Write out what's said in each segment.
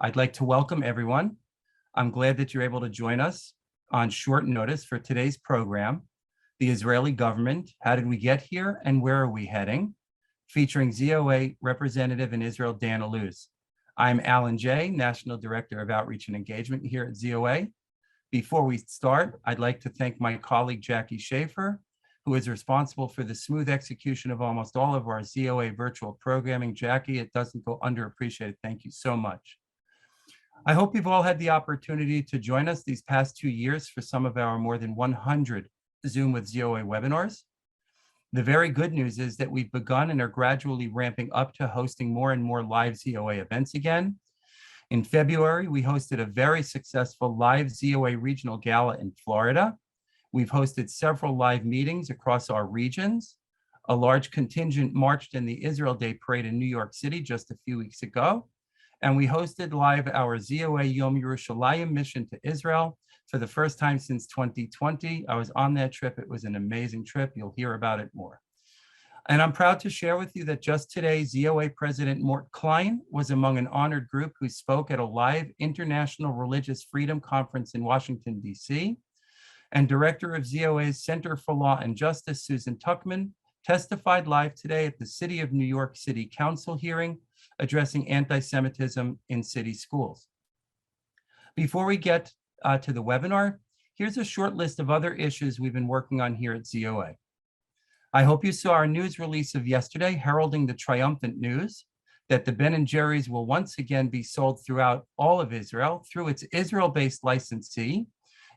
I'd like to welcome everyone. I'm glad that you're able to join us on short notice for today's program, The Israeli Government, How Did We Get Here and Where Are We Heading? Featuring ZOA Representative in Israel, Dan Illouz. I'm Alan Jay, National Director of Outreach and Engagement here at ZOA. Before we start, I'd like to thank my colleague, Jackie Schaefer, who is responsible for the smooth execution of almost all of our ZOA virtual programming. Jackie, it doesn't go underappreciated. Thank you so much. I hope you've all had the opportunity to join us these past 2 years for some of our more than 100 Zoom with ZOA webinars. The very good news is that we've begun and are gradually ramping up to hosting more and more live ZOA events again. In February, we hosted a very successful live ZOA regional gala in Florida. We've hosted several live meetings across our regions. A large contingent marched in the Israel Day Parade in New York City just a few weeks ago. And we hosted live our ZOA Yom Yerushalayim mission to Israel for the first time since 2020. I was on that trip. It was an amazing trip. You'll hear about it more. And I'm proud to share with you that just today, ZOA President Mort Klein was among an honored group who spoke at a live International Religious Freedom Conference in Washington, D.C. And Director of ZOA's Center for Law and Justice, Susan Tuckman, testified live today at the City of New York City Council hearing addressing anti-Semitism in city schools. Before we get to the webinar, here's a short list of other issues we've been working on here at ZOA. I hope you saw our news release of yesterday heralding the triumphant news that the Ben & Jerry's will once again be sold throughout all of Israel through its Israel-based licensee,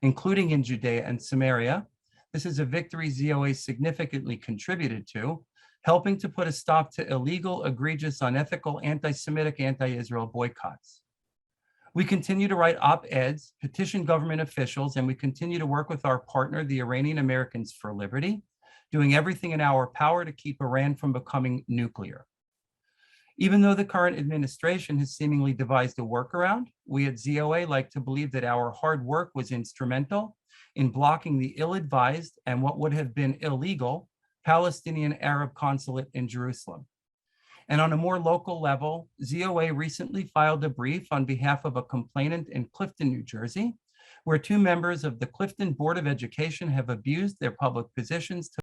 including in Judea and Samaria. This is a victory ZOA significantly contributed to, helping to put a stop to illegal, egregious, unethical, anti-Semitic, anti-Israel boycotts. We continue to write op-eds, petition government officials, and we continue to work with our partner, the Iranian Americans for Liberty, doing everything in our power to keep Iran from becoming nuclear. Even though the current administration has seemingly devised a workaround, we at ZOA like to believe that our hard work was instrumental in blocking the ill-advised and what would have been illegal Palestinian Arab consulate in Jerusalem. And on a more local level, ZOA recently filed a brief on behalf of a complainant in Clifton, New Jersey, where 2 members of the Clifton Board of Education have abused their public positions to